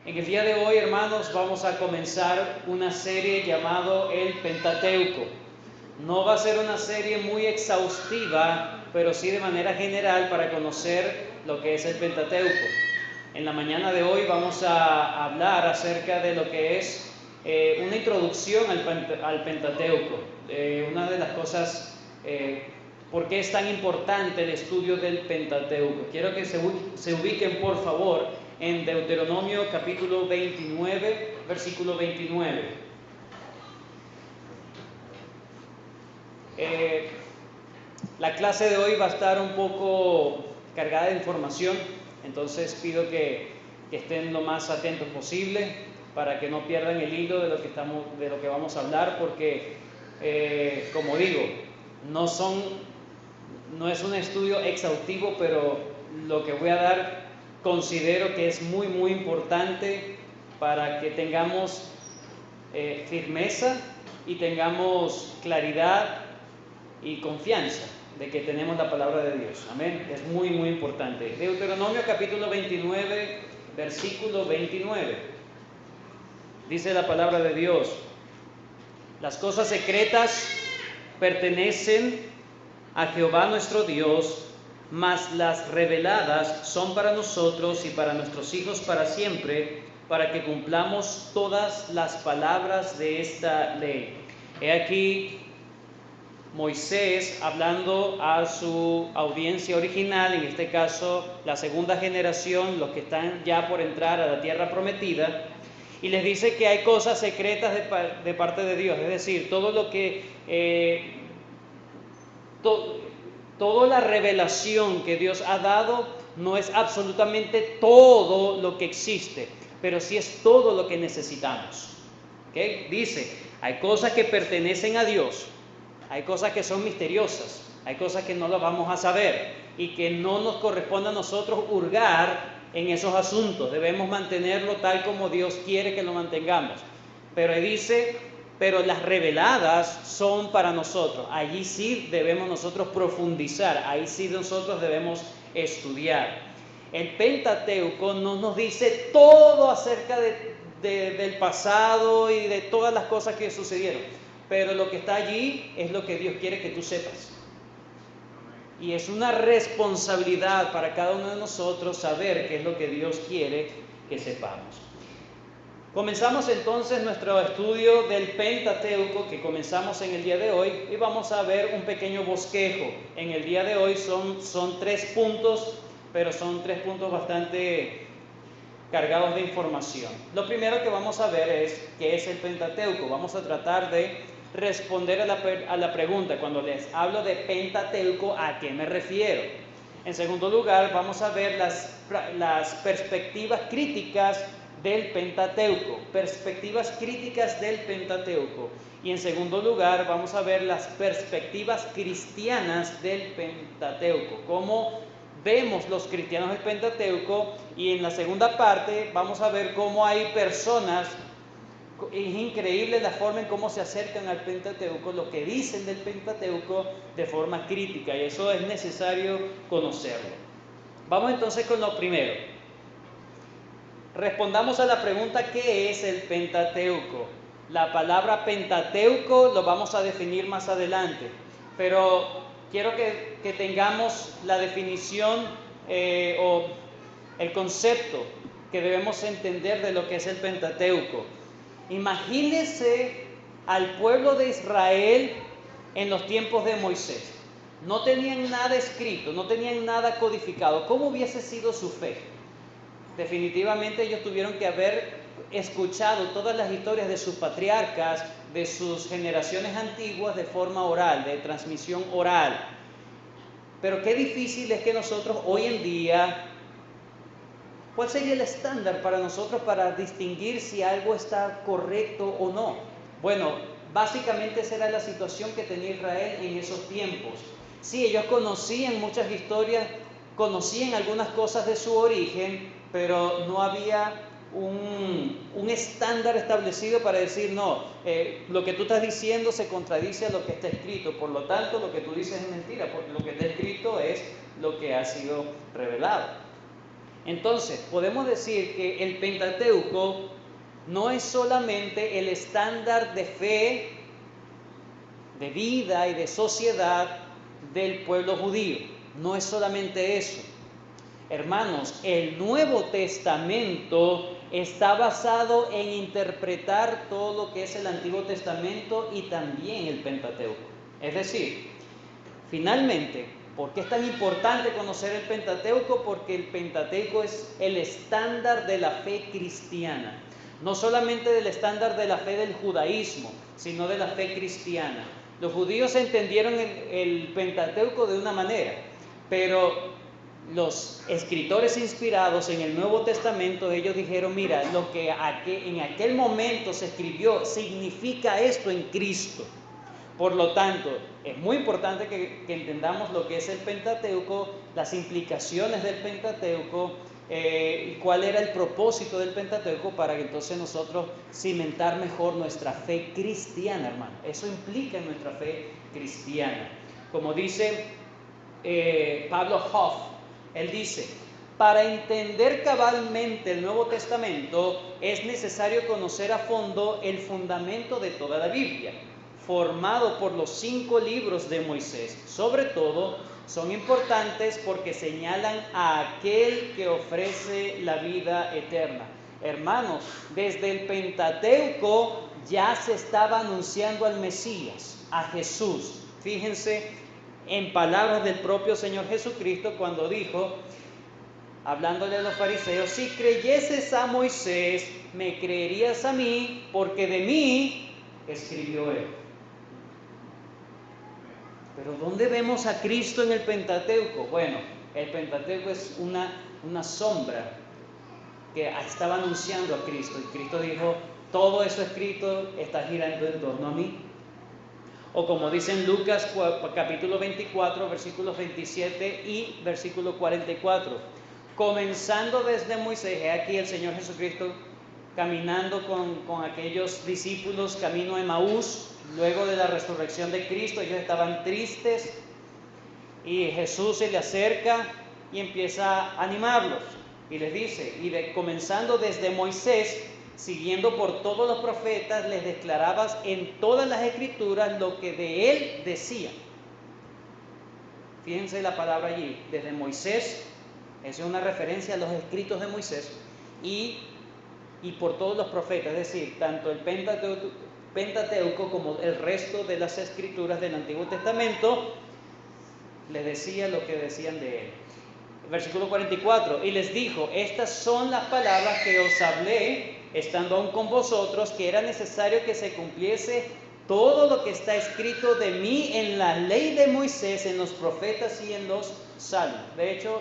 En el día de hoy, hermanos, vamos a comenzar una serie llamado El Pentateuco. No va a ser una serie muy exhaustiva, pero sí de manera general para conocer lo que es el Pentateuco. En la mañana de hoy vamos a hablar acerca de lo que es una introducción al Pentateuco. Una de las cosas, ¿por qué es tan importante el estudio del Pentateuco? Quiero que se ubiquen, por favor, en Deuteronomio capítulo 29, versículo 29. La clase de hoy va a estar un poco cargada de información, entonces pido que estén lo más atentos posible para que no pierdan el hilo de lo que vamos a hablar, porque como digo, no es un estudio exhaustivo, pero lo que voy a dar considero que es muy importante para que tengamos firmeza y tengamos claridad y confianza de que tenemos la palabra de Dios. Amén. Es muy importante. Deuteronomio capítulo 29, versículo 29. Dice la palabra de Dios: las cosas secretas pertenecen a Jehová nuestro Dios, mas las reveladas son para nosotros y para nuestros hijos para siempre, para que cumplamos todas las palabras de esta ley. He aquí Moisés hablando a su audiencia original, en este caso la segunda generación, los que están ya por entrar a la tierra prometida, y les dice que hay cosas secretas de parte de Dios, es decir, todo lo que toda la revelación que Dios ha dado no es absolutamente todo lo que existe, pero sí es todo lo que necesitamos. ¿Okay? Dice, hay cosas que pertenecen a Dios, hay cosas que son misteriosas, hay cosas que no las vamos a saber y que no nos corresponde a nosotros hurgar en esos asuntos. Debemos mantenerlo tal como Dios quiere que lo mantengamos. Pero ahí dice, pero las reveladas son para nosotros. Allí sí debemos nosotros profundizar, ahí sí nosotros debemos estudiar. El Pentateuco no nos dice todo acerca del pasado y de todas las cosas que sucedieron, pero lo que está allí es lo que Dios quiere que tú sepas. Y es una responsabilidad para cada uno de nosotros saber qué es lo que Dios quiere que sepamos. Comenzamos entonces nuestro estudio del Pentateuco, que comenzamos en el día de hoy, y vamos a ver un pequeño bosquejo. En el día de hoy son 3 puntos, pero son 3 puntos bastante cargados de información. Lo primero que vamos a ver es qué es el Pentateuco. Vamos a tratar de responder a la pregunta, cuando les hablo de Pentateuco, ¿a qué me refiero? En segundo lugar, vamos a ver las perspectivas críticas del Pentateuco, perspectivas críticas del Pentateuco. Y en segundo lugar, vamos a ver las perspectivas cristianas del Pentateuco, cómo vemos los cristianos el Pentateuco, y en la segunda parte vamos a ver cómo hay personas. Es increíble la forma en cómo se acercan al Pentateuco, lo que dicen del Pentateuco de forma crítica, y eso es necesario conocerlo. Vamos entonces con lo primero. Respondamos a la pregunta, ¿qué es el Pentateuco? La palabra Pentateuco lo vamos a definir más adelante, pero quiero que tengamos la definición o el concepto que debemos entender de lo que es el Pentateuco. Imagínense al pueblo de Israel en los tiempos de Moisés. No tenían nada escrito, no tenían nada codificado. ¿Cómo hubiese sido su fe? Definitivamente ellos tuvieron que haber escuchado todas las historias de sus patriarcas, de sus generaciones antiguas, de forma oral, de transmisión oral. Pero qué difícil es que nosotros hoy en día, ¿cuál sería el estándar para nosotros para distinguir si algo está correcto o no? Bueno, básicamente esa era la situación que tenía Israel en esos tiempos. Sí, ellos conocían muchas historias, conocían algunas cosas de su origen, pero no había un estándar establecido para decir, no, lo que tú estás diciendo se contradice a lo que está escrito, por lo tanto lo que tú dices es mentira, porque lo que está escrito es lo que ha sido revelado. Entonces, podemos decir que el Pentateuco no es solamente el estándar de fe, de vida y de sociedad del pueblo judío. No es solamente eso. Hermanos, el Nuevo Testamento está basado en interpretar todo lo que es el Antiguo Testamento y también el Pentateuco. Es decir, finalmente, ¿por qué es tan importante conocer el Pentateuco? Porque el Pentateuco es el estándar de la fe cristiana. No solamente del estándar de la fe del judaísmo, sino de la fe cristiana. Los judíos entendieron el Pentateuco de una manera, pero los escritores inspirados en el Nuevo Testamento, ellos dijeron, mira, lo que en aquel momento se escribió significa esto en Cristo. Por lo tanto, es muy importante que entendamos lo que es el Pentateuco, las implicaciones del Pentateuco, y cuál era el propósito del Pentateuco para que entonces nosotros cimentar mejor nuestra fe cristiana, hermano. Eso implica en nuestra fe cristiana. Como dice Pablo Hoff, él dice, para entender cabalmente el Nuevo Testamento es necesario conocer a fondo el fundamento de toda la Biblia, formado por los 5 libros de Moisés. Sobre todo, son importantes porque señalan a aquel que ofrece la vida eterna. Hermanos, desde el Pentateuco ya se estaba anunciando al Mesías, a Jesús. Fíjense en palabras del propio Señor Jesucristo cuando dijo, hablándole a los fariseos, si creyeses a Moisés, me creerías a mí, porque de mí escribió él. Pero ¿dónde vemos a Cristo en el Pentateuco? Bueno, el Pentateuco es una sombra que estaba anunciando a Cristo. Y Cristo dijo, todo eso escrito está girando en torno a mí. O como dice en Lucas capítulo 24, versículos 27 y versículo 44. Comenzando desde Moisés, he aquí el Señor Jesucristo caminando con aquellos discípulos camino a Emaús. Luego de la resurrección de Cristo, ellos estaban tristes y Jesús se le acerca y empieza a animarlos. Y les dice, comenzando desde Moisés, siguiendo por todos los profetas, les declarabas en todas las escrituras lo que de él decían. Fíjense la palabra allí, desde Moisés, esa es una referencia a los escritos de Moisés, y por todos los profetas, es decir, tanto el Pentateuco como el resto de las escrituras del Antiguo Testamento, les decía lo que decían de él. Versículo 44, y les dijo, estas son las palabras que os hablé, estando aún con vosotros, que era necesario que se cumpliese todo lo que está escrito de mí en la ley de Moisés, en los profetas y en los salmos. De hecho,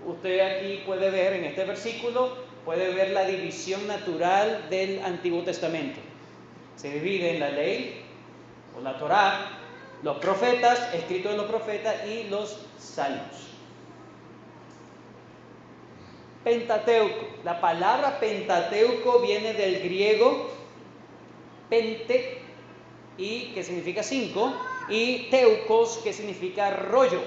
usted aquí puede ver en este versículo, puede ver la división natural del Antiguo Testamento. Se divide en la ley, o la Torá, los profetas, escritos en los profetas, y los salmos. Pentateuco. La palabra Pentateuco viene del griego pente, y que significa 5, y teucos, que significa rollo.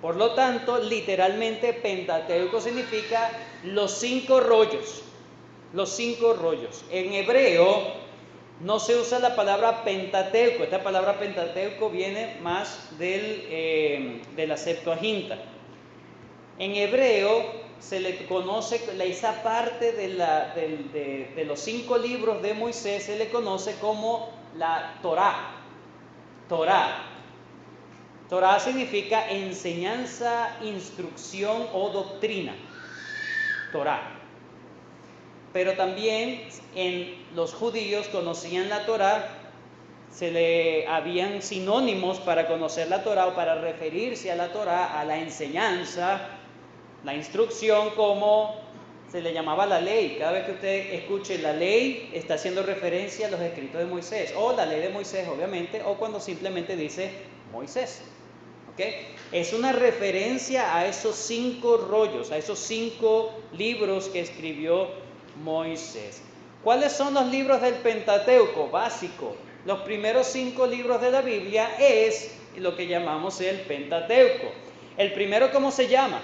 Por lo tanto, literalmente Pentateuco significa los 5 rollos. Los 5 rollos. En hebreo no se usa la palabra Pentateuco. Esta palabra Pentateuco viene más de la Septuaginta. En hebreo se le conoce, esa parte de los 5 libros de Moisés se le conoce como la Torá. Torá. Torá significa enseñanza, instrucción o doctrina. Torá. Pero también los judíos conocían la Torá, habían sinónimos para conocer la Torá o para referirse a la Torá, a la enseñanza, la instrucción, como se le llamaba la ley. Cada vez que usted escuche la ley, está haciendo referencia a los escritos de Moisés, o la ley de Moisés, obviamente, o cuando simplemente dice Moisés. ¿Okay? Es una referencia a esos 5 rollos, a esos 5 libros que escribió Moisés. ¿Cuáles son los libros del Pentateuco? Básico. Los primeros 5 libros de la Biblia es lo que llamamos el Pentateuco. El primero, ¿cómo se llama?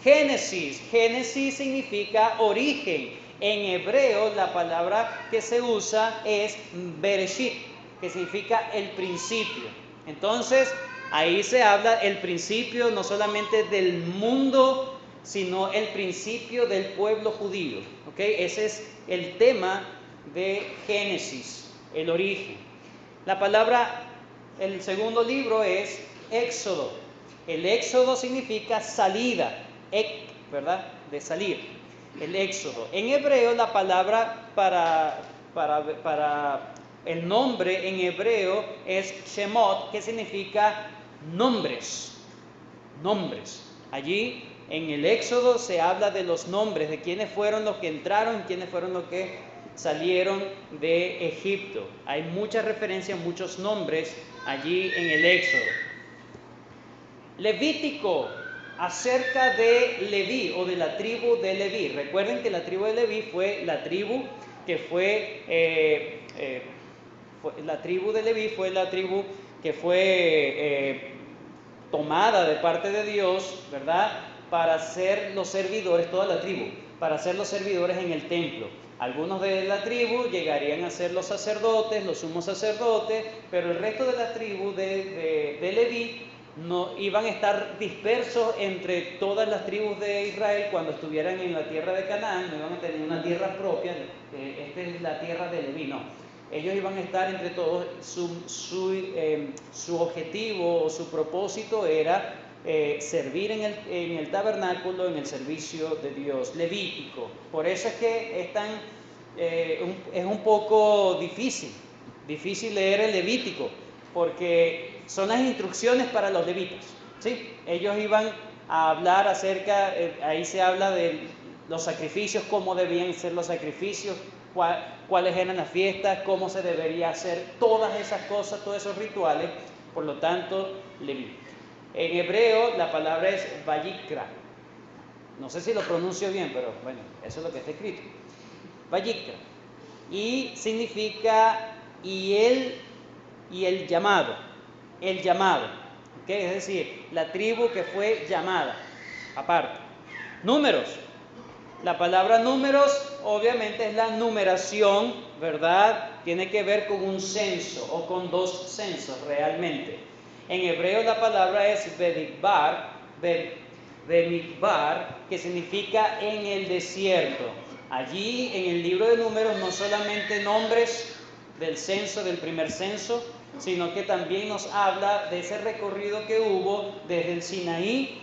Génesis. Génesis significa origen. En hebreo la palabra que se usa es Bereshit, que significa el principio. Entonces, ahí se habla el principio no solamente del mundo, sino el principio del pueblo judío. ¿Okay? Ese es el tema de Génesis, el origen. La palabra, el segundo libro es Éxodo. El Éxodo significa salida, ¿verdad? De salir. El Éxodo. En hebreo la palabra para el nombre en hebreo es Shemot, que significa nombres. Nombres. Allí en el Éxodo se habla de los nombres, de quiénes fueron los que entraron, quiénes fueron los que salieron de Egipto. Hay muchas referencias, muchos nombres allí en el Éxodo. Levítico, acerca de Leví o de la tribu de Leví. Recuerden que la tribu de Leví fue la tribu que fue tomada de parte de Dios, ¿verdad? Para ser los servidores, toda la tribu, para ser los servidores en el templo. Algunos de la tribu llegarían a ser los sacerdotes, los sumos sacerdotes, pero el resto de la tribu de Leví no iban a estar dispersos entre todas las tribus de Israel cuando estuvieran en la tierra de Canaán. No iban a tener una tierra propia, esta es la tierra de Leví, no. Ellos iban a estar entre todos, su objetivo o su propósito era servir en el tabernáculo, en el servicio de Dios, levítico. Por eso es que es un poco difícil leer el Levítico, porque son las instrucciones para los levitas, ¿sí? Ellos iban a hablar acerca, ahí se habla de los sacrificios, cómo debían ser los sacrificios, cuáles eran las fiestas, cómo se debería hacer, todas esas cosas, todos esos rituales. Por lo tanto, Leví. En hebreo la palabra es Vayikra. No sé si lo pronuncio bien, pero bueno, eso es lo que está escrito. Vayikra. Y significa y el llamado. El llamado. ¿Okay? Es decir, la tribu que fue llamada. Aparte. Números. La palabra números obviamente es la numeración, ¿verdad? Tiene que ver con un censo o con dos censos realmente. En hebreo la palabra es Bemidbar, que significa en el desierto. Allí en el libro de números no solamente nombres del censo, del primer censo, sino que también nos habla de ese recorrido que hubo desde el Sinaí,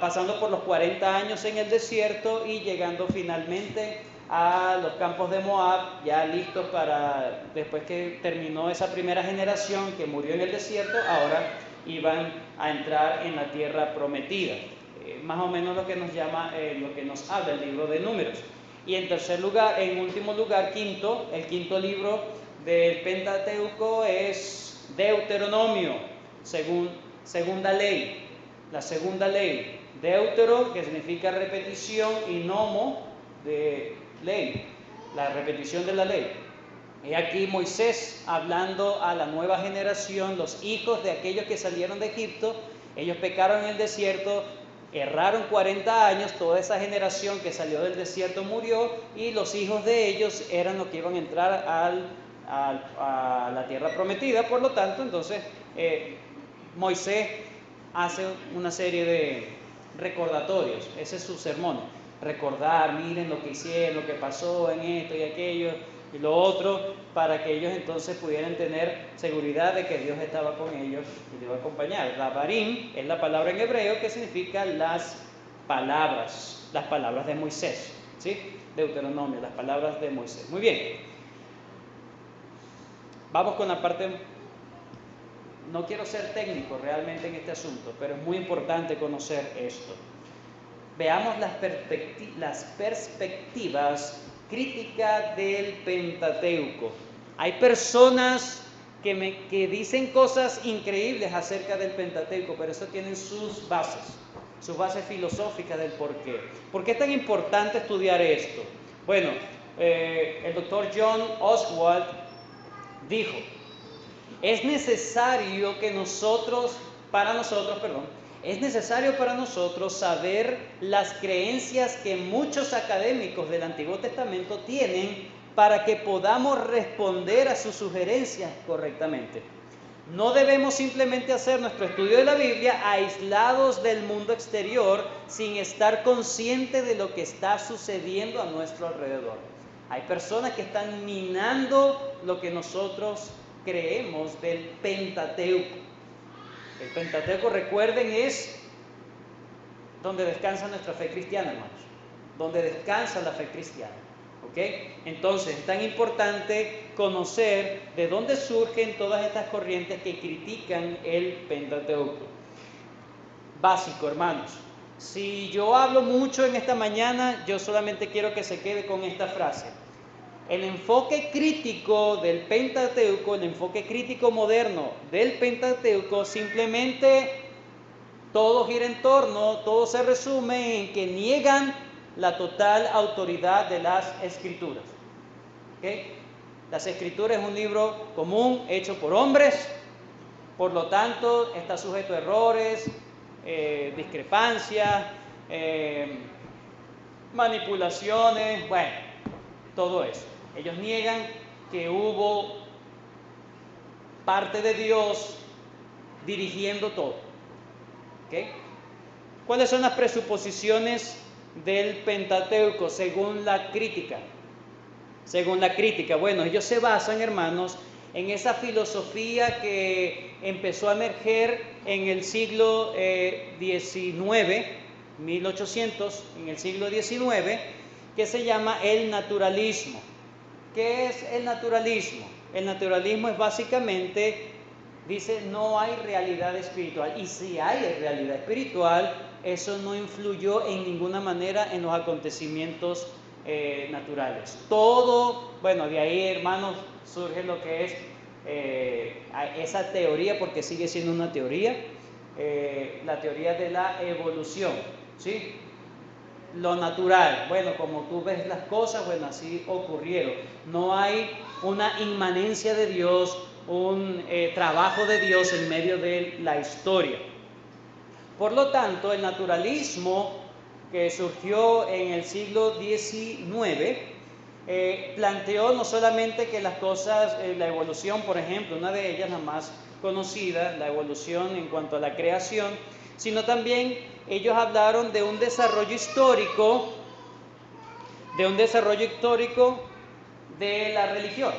pasando por los 40 años en el desierto y llegando finalmente a los campos de Moab, ya listos para, después que terminó esa primera generación que murió en el desierto, ahora iban a entrar en la tierra prometida. Más o menos lo que nos habla el libro de Números. Y en tercer lugar, en último lugar, el quinto libro del Pentateuco es Deuteronomio, segunda ley. La segunda ley, Deutero, que significa repetición, y nomo, de ley, la repetición de la ley. Y aquí Moisés hablando a la nueva generación, los hijos de aquellos que salieron de Egipto. Ellos pecaron en el desierto, erraron 40 años, toda esa generación que salió del desierto murió, y los hijos de ellos eran los que iban a entrar a la tierra prometida. Por lo tanto, entonces Moisés hace una serie de recordatorios. Ese es su sermón. Recordar, miren lo que hicieron, lo que pasó en esto y aquello y lo otro, para que ellos entonces pudieran tener seguridad de que Dios estaba con ellos y les iba a acompañar. Dabarim es la palabra en hebreo que significa las palabras de Moisés, ¿sí? Deuteronomio, las palabras de Moisés. Muy bien. Vamos con la parte. No quiero ser técnico realmente en este asunto, pero es muy importante conocer esto. Veamos las perspectivas críticas del Pentateuco. Hay personas que dicen cosas increíbles acerca del Pentateuco, pero eso tienen sus bases filosóficas del porqué. ¿Por qué es tan importante estudiar esto? Bueno, el doctor John Oswald dijo: es necesario para nosotros, Es necesario para nosotros saber las creencias que muchos académicos del Antiguo Testamento tienen para que podamos responder a sus sugerencias correctamente. No debemos simplemente hacer nuestro estudio de la Biblia aislados del mundo exterior sin estar conscientes de lo que está sucediendo a nuestro alrededor. Hay personas que están minando lo que nosotros creemos del Pentateuco. El Pentateuco, recuerden, es donde descansa nuestra fe cristiana, hermanos. Donde descansa la fe cristiana. ¿Ok? Entonces es tan importante conocer de dónde surgen todas estas corrientes que critican el Pentateuco. Básico, hermanos. Si yo hablo mucho en esta mañana, yo solamente quiero que se quede con esta frase. El enfoque crítico del Pentateuco, el enfoque crítico moderno del Pentateuco, simplemente todo gira en torno, todo se resume en que niegan la total autoridad de las Escrituras. ¿Okay? Las Escrituras es un libro común, hecho por hombres, por lo tanto está sujeto a errores, discrepancias, manipulaciones, bueno, todo eso. Ellos niegan que hubo parte de Dios dirigiendo todo. ¿Okay? ¿Cuáles son las presuposiciones del Pentateuco según la crítica? Según la crítica, bueno, ellos se basan, hermanos, en esa filosofía que empezó a emerger en el siglo XIX, 1800, en el siglo XIX, que se llama el naturalismo. ¿Qué es el naturalismo? El naturalismo es básicamente, dice, no hay realidad espiritual. Y si hay realidad espiritual, eso no influyó en ninguna manera en los acontecimientos naturales. Todo, bueno, de ahí, hermanos, surge lo que es esa teoría, porque sigue siendo una teoría, la teoría de la evolución, ¿sí? Lo natural, bueno, como tú ves las cosas, bueno, así ocurrieron. No hay una inmanencia de Dios, un trabajo de Dios en medio de la historia. Por lo tanto, el naturalismo que surgió en el siglo XIX planteó no solamente que las cosas, la evolución, por ejemplo, una de ellas, la más conocida, la evolución en cuanto a la creación, sino también ellos hablaron de un desarrollo histórico, de la religión.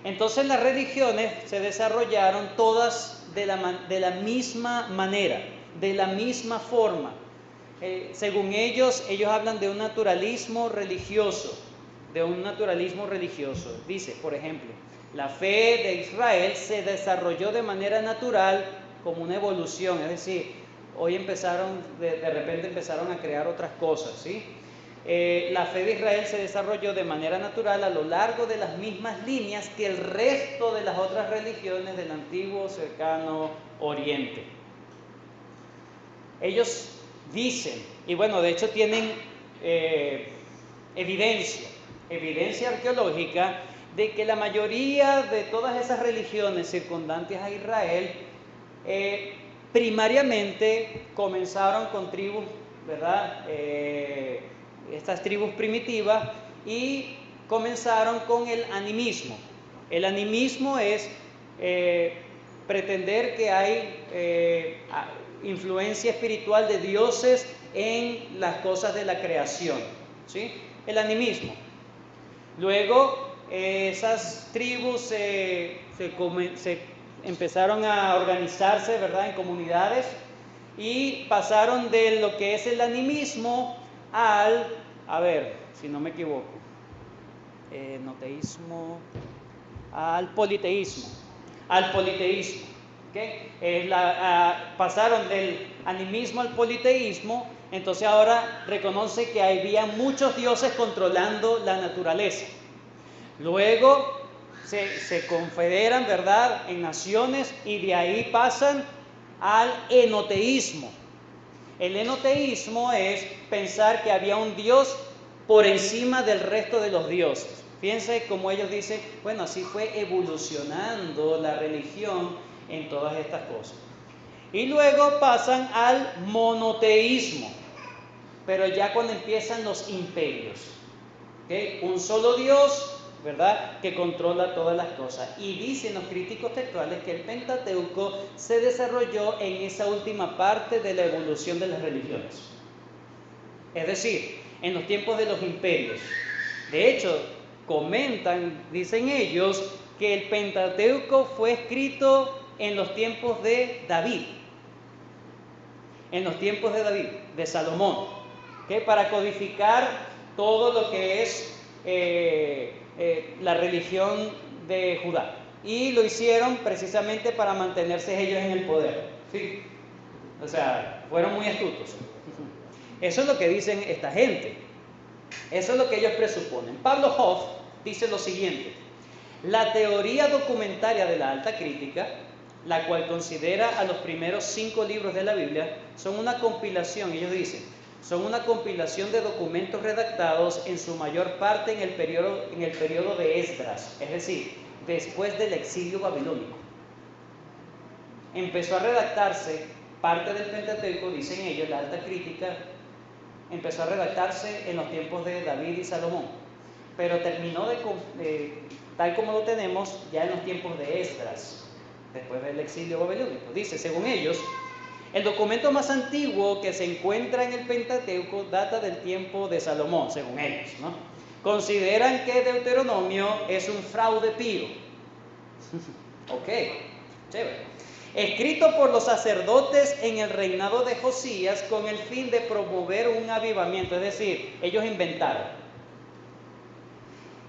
Entonces las religiones se desarrollaron todas de la misma manera, de la misma forma. Según ellos hablan de un naturalismo religioso, Dice, por ejemplo, la fe de Israel se desarrolló de manera natural como una evolución, es decir, hoy de repente empezaron a crear otras cosas, ¿sí? La fe de Israel se desarrolló de manera natural a lo largo de las mismas líneas que el resto de las otras religiones del antiguo cercano Oriente. Ellos dicen, y bueno, de hecho tienen evidencia arqueológica de que la mayoría de todas esas religiones circundantes a Israel primariamente comenzaron con tribus, ¿verdad? Estas tribus primitivas, y comenzaron con el animismo. El animismo es pretender que hay influencia espiritual de dioses en las cosas de la creación, ¿sí? El animismo. Luego esas tribus se empezaron a organizarse, ¿verdad?, en comunidades, y pasaron de lo que es el animismo al, a ver, si no me equivoco, al politeísmo. ¿Okay? Pasaron del animismo al politeísmo. Entonces ahora reconoce que había muchos dioses controlando la naturaleza. Luego se confederan, ¿verdad?, en naciones, y de ahí pasan al enoteísmo. El enoteísmo es pensar que había un Dios por encima del resto de los dioses. Fíjense cómo ellos dicen, bueno, así fue evolucionando la religión en todas estas cosas. Y luego pasan al monoteísmo, pero ya cuando empiezan los imperios. ¿Okay? Un solo Dios, ¿verdad?, que controla todas las cosas. Y dicen los críticos textuales que el Pentateuco se desarrolló en esa última parte de la evolución de las religiones. Es decir, en los tiempos de los imperios. De hecho, comentan, dicen ellos, que el Pentateuco fue escrito en los tiempos de David. En los tiempos de David, de Salomón, ¿okay?, para codificar todo lo que es la religión de Judá. Y lo hicieron precisamente para mantenerse ellos en el poder. ¿Sí? O sea, fueron muy astutos. Eso es lo que dicen esta gente. Eso es lo que ellos presuponen. Pablo Hoff dice lo siguiente: la teoría documentaria de la alta crítica, la cual considera a los primeros 5 libros de la Biblia, son una compilación, ellos dicen, son una compilación de documentos redactados en su mayor parte en el periodo de Esdras, es decir, después del exilio babilónico. Empezó a redactarse parte del Pentateuco, dicen ellos, la alta crítica, empezó a redactarse en los tiempos de David y Salomón, pero terminó tal como lo tenemos ya en los tiempos de Esdras, después del exilio babilónico. Dice, según ellos, el documento más antiguo que se encuentra en el Pentateuco data del tiempo de Salomón, según ellos, ¿no? Consideran que Deuteronomio es un fraude pío. Ok, chévere. Escrito por los sacerdotes en el reinado de Josías con el fin de promover un avivamiento, es decir, ellos inventaron.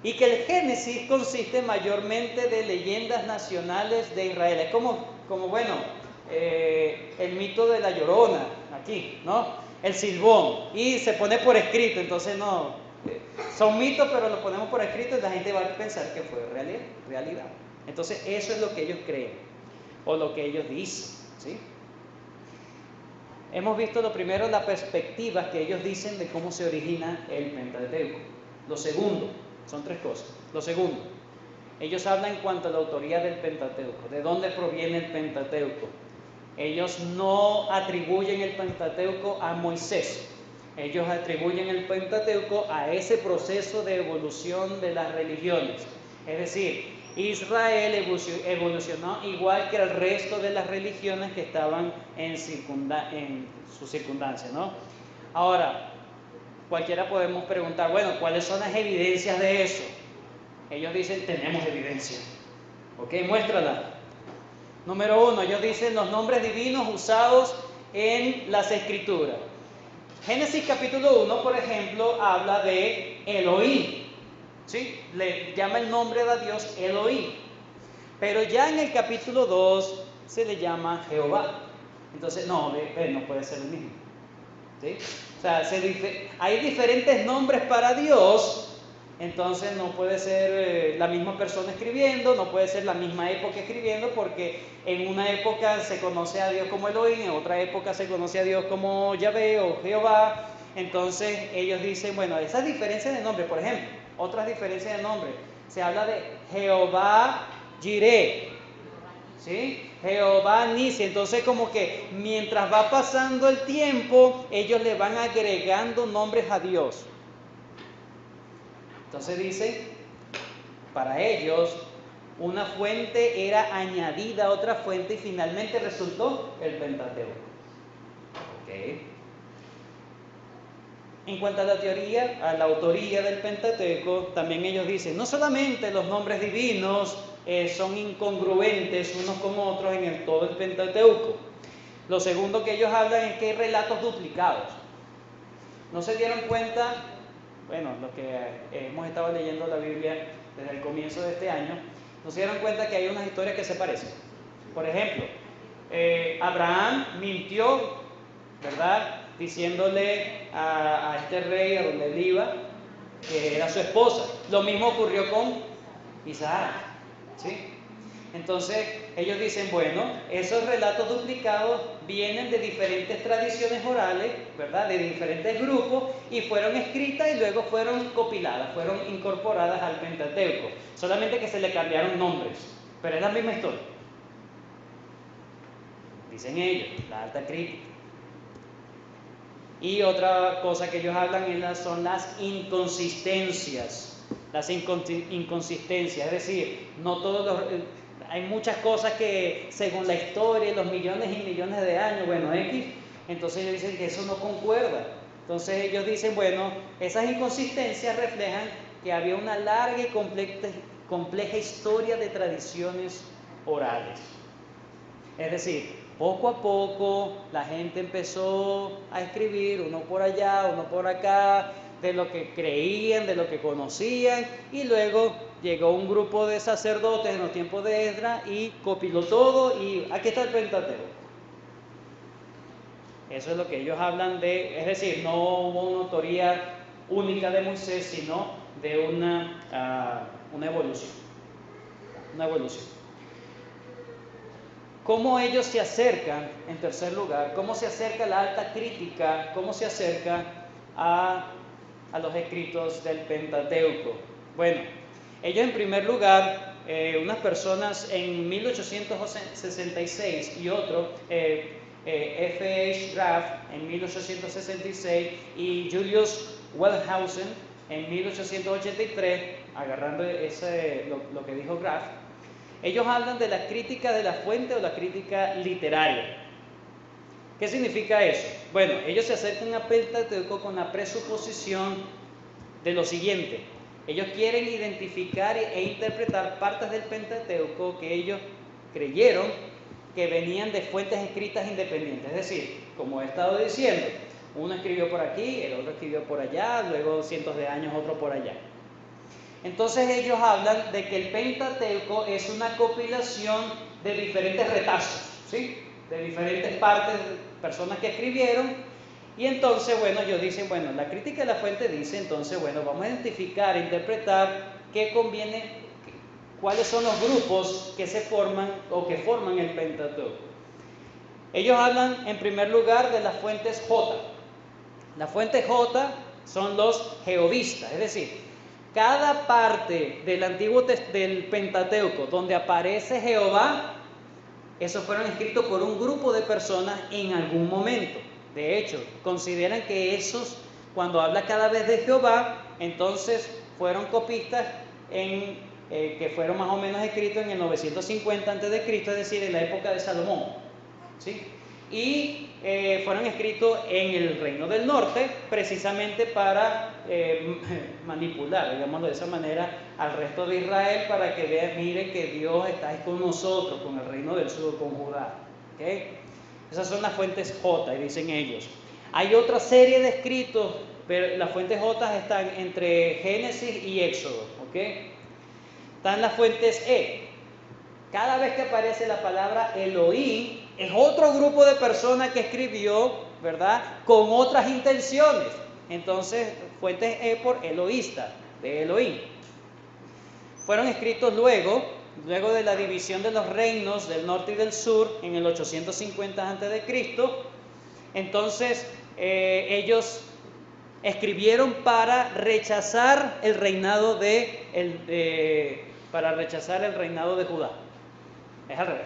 Y que el Génesis consiste mayormente de leyendas nacionales de Israel. Es como bueno, el mito de la Llorona, aquí, ¿no? El Silbón, y se pone por escrito, entonces no, son mitos, pero lo ponemos por escrito y la gente va a pensar que fue realidad. Entonces eso es lo que ellos creen, o lo que ellos dicen, ¿sí? Hemos visto lo primero, la perspectiva que ellos dicen de cómo se origina el Pentateuco. Lo segundo, son 3 cosas. Lo segundo, ellos hablan en cuanto a la autoría del Pentateuco, de dónde proviene el Pentateuco. Ellos no atribuyen el Pentateuco a Moisés, ellos atribuyen el Pentateuco a ese proceso de evolución de las religiones. Es decir, Israel evolucionó igual que el resto de las religiones que estaban en su circunstancia, ¿no? Ahora, cualquiera podemos preguntar, bueno, ¿cuáles son las evidencias de eso? Ellos dicen, tenemos evidencia. ¿Ok? Muéstrala. Número 1, ellos dicen los nombres divinos usados en las Escrituras. Génesis capítulo 1, por ejemplo, habla de Elohim. ¿Sí? Le llama el nombre de Dios Elohim. Pero ya en el capítulo 2 se le llama Jehová. Entonces, no puede ser el mismo. ¿Sí? O sea, hay diferentes nombres para Dios. Entonces no puede ser la misma persona escribiendo, no puede ser la misma época escribiendo, porque en una época se conoce a Dios como Elohim, en otra época se conoce a Dios como Yahvé o Jehová. Entonces ellos dicen, bueno, esas diferencias de nombre, por ejemplo, otras diferencias de nombre, se habla de Jehová Jireh, ¿sí? Jehová Nisi. Entonces como que mientras va pasando el tiempo, ellos le van agregando nombres a Dios. Entonces dice, para ellos, una fuente era añadida a otra fuente y finalmente resultó el Pentateuco. ¿Okay? En cuanto a la teoría, a la autoría del Pentateuco, también ellos dicen, no solamente los nombres divinos son incongruentes unos con otros en todo el Pentateuco. Lo segundo que ellos hablan es que hay relatos duplicados. ¿No se dieron cuenta? Bueno, los que hemos estado leyendo la Biblia desde el comienzo de este año, nos dieron cuenta que hay unas historias que se parecen. Por ejemplo, Abraham mintió, ¿verdad?, diciéndole a este rey, a donde él iba, que era su esposa. Lo mismo ocurrió con Isaac, ¿sí? Entonces ellos dicen, bueno, esos relatos duplicados vienen de diferentes tradiciones orales, ¿verdad?, de diferentes grupos, y fueron escritas y luego fueron compiladas, fueron incorporadas al Pentateuco, solamente que se le cambiaron nombres, pero es la misma historia. dicen ellos, la alta crítica. Y otra cosa que ellos hablan son las inconsistencias. Las inconsistencias, es decir, no todos hay muchas cosas que según la historia, los millones y millones de años, bueno, X, entonces ellos dicen que eso no concuerda. Entonces ellos dicen, bueno, esas inconsistencias reflejan que había una larga y compleja historia de tradiciones orales. Es decir, poco a poco la gente empezó a escribir, uno por allá, uno por acá, de lo que creían, de lo que conocían, y luego llegó un grupo de sacerdotes en los tiempos de Esdras y compiló todo y aquí está el Pentateuco. Eso es lo que ellos hablan de, es decir, no hubo una autoría única de Moisés, sino de una evolución. Una evolución. ¿Cómo ellos se acercan, en tercer lugar, cómo se acerca la alta crítica, cómo se acerca a los escritos del Pentateuco? Bueno, ellos en primer lugar, unas personas en 1866 y otro, F.H. Graff en 1866 y Julius Wellhausen en 1883, agarrando lo que dijo Graff, ellos hablan de la crítica de la fuente o la crítica literaria. ¿Qué significa eso? Bueno, ellos se acercan a Pentateuco con la presuposición de lo siguiente. Ellos quieren identificar e interpretar partes del Pentateuco que ellos creyeron que venían de fuentes escritas independientes. Es decir, como he estado diciendo, uno escribió por aquí, el otro escribió por allá, luego cientos de años otro por allá. Entonces ellos hablan de que el Pentateuco es una compilación de diferentes retazos, ¿sí? De diferentes partes, personas que escribieron. Y entonces, bueno, ellos dicen, bueno, la crítica de la fuente dice, entonces, bueno, vamos a identificar, interpretar qué conviene, cuáles son los grupos que se forman o que forman el Pentateuco. Ellos hablan, en primer lugar, de las fuentes J. Las fuentes J son los jehovistas, es decir, cada parte del Pentateuco donde aparece Jehová, esos fueron escritos por un grupo de personas en algún momento. De hecho, consideran que esos, cuando habla cada vez de Jehová, entonces fueron copistas que fueron más o menos escritos en el 950 a.C., es decir, en la época de Salomón, ¿sí? Y fueron escritos en el Reino del Norte precisamente para manipular, digámoslo de esa manera, al resto de Israel para que vean, miren que Dios está ahí con nosotros, con el Reino del Sur, con Judá. ¿Okay? Esas son las fuentes J, y dicen ellos. Hay otra serie de escritos, pero las fuentes J están entre Génesis y Éxodo. ¿Okay? Están las fuentes E. Cada vez que aparece la palabra Elohim, es otro grupo de personas que escribió, ¿verdad?, con otras intenciones. Entonces, fuentes E por eloísta, de Elohim. Fueron escritos luego de la división de los reinos del norte y del sur, en el 850 a.C. Entonces, ellos escribieron para rechazar el reinado de Judá. Es al revés.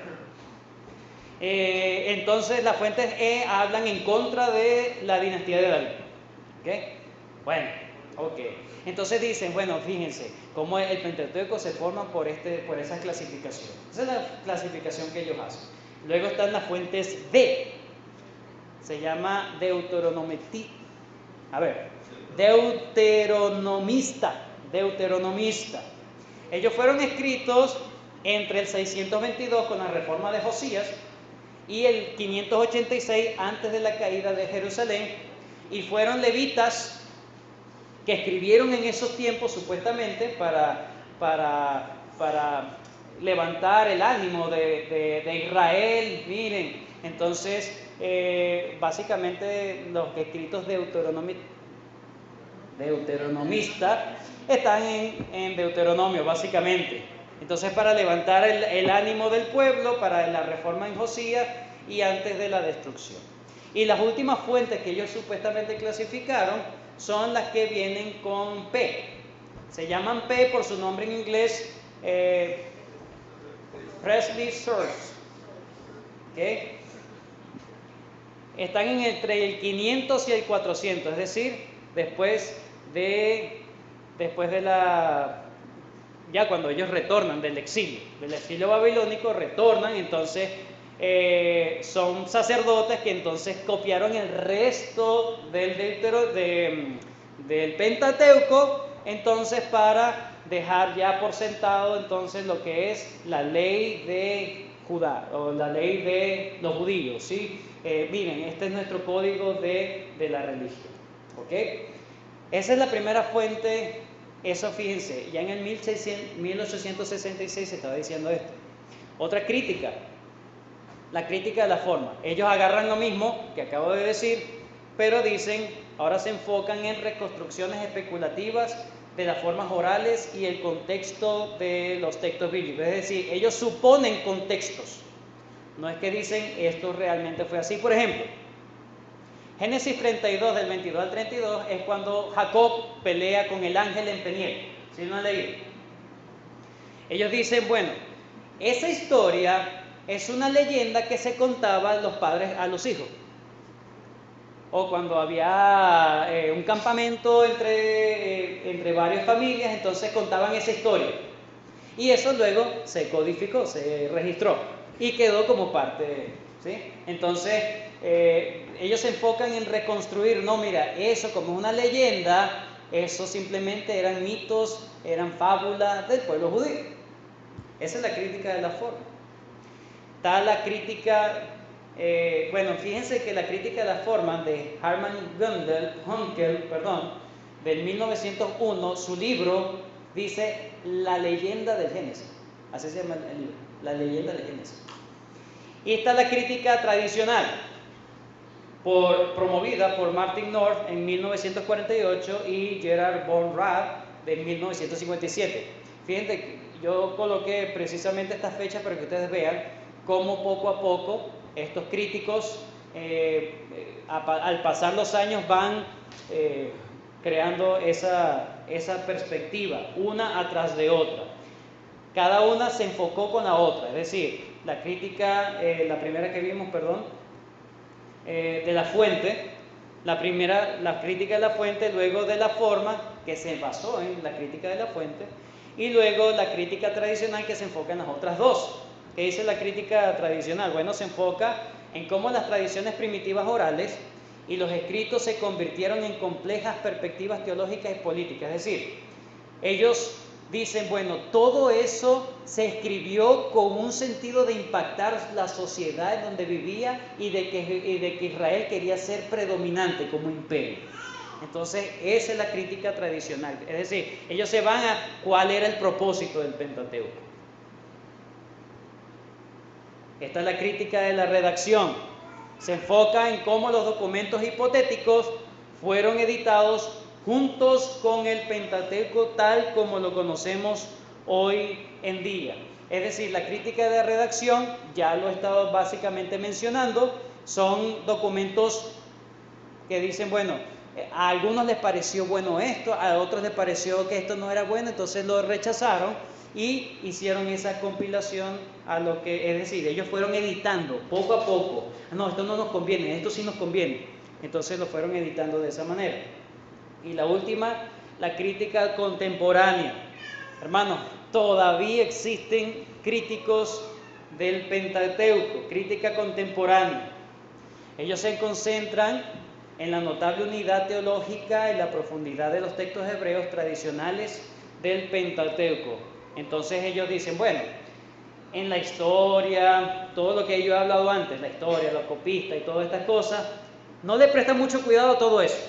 Entonces las fuentes E hablan en contra de la dinastía de David. ¿Okay? Bueno, ok. Entonces dicen, bueno, fíjense, cómo el Pentateuco se forma por esa clasificación. Esa es la clasificación que ellos hacen. Luego están las fuentes D. Se llama deuteronomista. Ellos fueron escritos entre el 622 con la reforma de Josías y el 586 antes de la caída de Jerusalén, y fueron levitas que escribieron en esos tiempos supuestamente para levantar el ánimo de Israel. Miren, entonces básicamente los escritos deuteronomistas están en Deuteronomio, básicamente. Entonces, para levantar el ánimo del pueblo, para la reforma en Josías y antes de la destrucción. Y las últimas fuentes que ellos supuestamente clasificaron son las que vienen con P. Se llaman P por su nombre en inglés, Presley Source. ¿Okay? están entre el 500 y el 400, es decir, después de ya cuando ellos retornan del exilio babilónico, retornan, entonces son sacerdotes que entonces copiaron el resto del Pentateuco, entonces para dejar ya por sentado entonces lo que es la ley de Judá o la ley de los judíos, ¿sí? Miren, este es nuestro código de la religión, ¿ok? Esa es la primera fuente. Eso, fíjense, ya en el 1866 se estaba diciendo esto. Otra crítica, la crítica de la forma. Ellos agarran lo mismo que acabo de decir, pero dicen, ahora se enfocan en reconstrucciones especulativas de las formas orales y el contexto de los textos bíblicos. Es decir, ellos suponen contextos. No es que dicen esto realmente fue así. Por ejemplo, Génesis 32, del 22 al 32, es cuando Jacob pelea con el ángel en Peniel. ¿Sí lo han leído? Ellos dicen, bueno, esa historia es una leyenda que se contaba los padres a los hijos. O cuando había un campamento entre varias familias, entonces contaban esa historia. Y eso luego se codificó, se registró y quedó como parte, ¿sí? Entonces, ellos se enfocan en reconstruir, no, mira, eso como es una leyenda, eso simplemente eran mitos, eran fábulas del pueblo judío. Esa es la crítica de la forma. Está la crítica, bueno, fíjense que la crítica de la forma de Harman Hunkel, del 1901, su libro dice La leyenda del Génesis. Así se llama el libro, La leyenda del Génesis. Y está la crítica tradicional, promovida por Martin North en 1948 y Gerard von Rath de 1957. Fíjense que yo coloqué precisamente estas fechas para que ustedes vean cómo poco a poco estos críticos, al pasar los años, van creando esa perspectiva, una atrás de otra. Cada una se enfocó con la otra, es decir, la crítica, la primera que vimos, de la fuente, la crítica de la fuente, luego de la forma, que se basó en la crítica de la fuente, y luego la crítica tradicional, que se enfoca en las otras dos. ¿Qué dice la crítica tradicional? Bueno, se enfoca en cómo las tradiciones primitivas orales y los escritos se convirtieron en complejas perspectivas teológicas y políticas. Es decir, ellos dicen, bueno, todo eso se escribió con un sentido de impactar la sociedad en donde vivía y de que Israel quería ser predominante como imperio. Entonces, esa es la crítica tradicional. Es decir, ellos se van a cuál era el propósito del Pentateuco. Esta es la crítica de la redacción. Se enfoca en cómo los documentos hipotéticos fueron editados juntos con el Pentateuco tal como lo conocemos hoy en día. Es decir, la crítica de redacción, ya lo he estado básicamente mencionando, son documentos que dicen, bueno, a algunos les pareció bueno esto, a otros les pareció que esto no era bueno, entonces lo rechazaron y hicieron esa compilación a lo que, es decir, ellos fueron editando poco a poco. No, esto no nos conviene, esto sí nos conviene. Entonces lo fueron editando de esa manera. Y la última, la crítica contemporánea. Hermanos, todavía existen críticos del Pentateuco, crítica contemporánea. Ellos se concentran en la notable unidad teológica y la profundidad de los textos hebreos tradicionales del Pentateuco. Entonces ellos dicen, bueno, en la historia, todo lo que yo he hablado antes, la historia, la copista y todas estas cosas, no le prestan mucho cuidado a todo eso.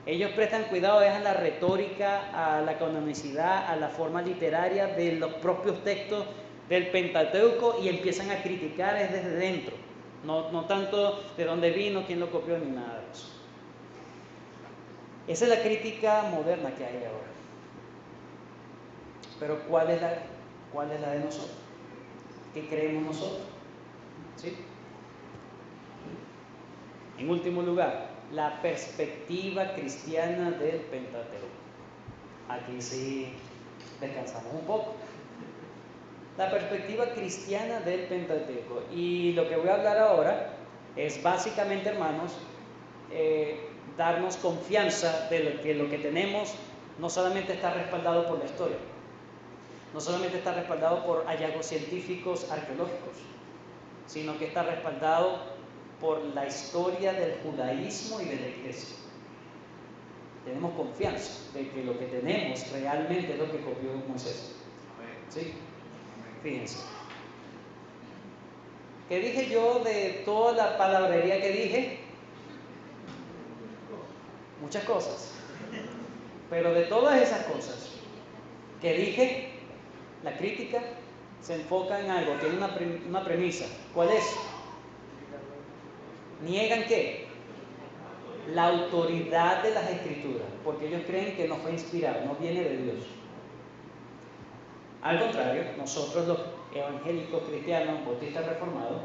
Ellos prestan cuidado a la retórica, a la canonicidad, a la forma literaria de los propios textos del Pentateuco y empiezan a criticar desde dentro, no tanto de dónde vino, quién lo copió, ni nada de eso. Esa es la crítica moderna que hay ahora. Pero ¿cuál es la de nosotros? ¿Qué creemos nosotros? ¿Sí? En último lugar, la perspectiva cristiana del Pentateuco. Aquí sí descansamos un poco. La perspectiva cristiana del Pentateuco. Y lo que voy a hablar ahora es básicamente, hermanos, darnos confianza de que lo que tenemos no solamente está respaldado por la historia, no solamente está respaldado por hallazgos científicos, arqueológicos, sino que está respaldado por la historia del judaísmo y de la iglesia. Tenemos confianza de que lo que tenemos realmente es lo que copió Moisés. ¿Sí? Fíjense. ¿Qué dije yo de toda la palabrería que dije? Muchas cosas. Pero de todas esas cosas que dije, la crítica se enfoca en algo, tiene una premisa. ¿Cuál es? ¿Niegan qué? La autoridad de las Escrituras, porque ellos creen que no fue inspirado, no viene de Dios. Al contrario, nosotros los evangélicos cristianos, bautistas reformados,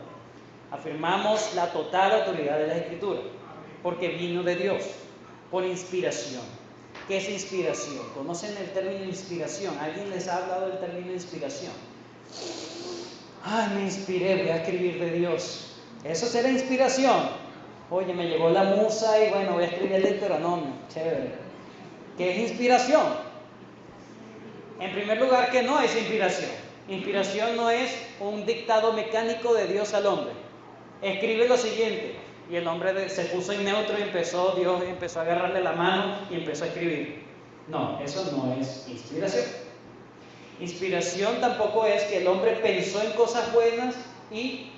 afirmamos la total autoridad de las Escrituras, porque vino de Dios, por inspiración. ¿Qué es inspiración? ¿Conocen el término inspiración? ¿Alguien les ha hablado del término inspiración? Ay, me inspiré, voy a escribir de Dios. ¿Eso será inspiración? Oye, me llegó la musa y bueno, voy a escribir el Deuteronomio. Chévere. ¿Qué es inspiración? En primer lugar, que no es inspiración. Inspiración no es un dictado mecánico de Dios al hombre. Escribe lo siguiente. Y el hombre se puso en neutro y Dios empezó a agarrarle la mano y empezó a escribir. No, eso no es inspiración. Inspiración tampoco es que el hombre pensó en cosas buenas y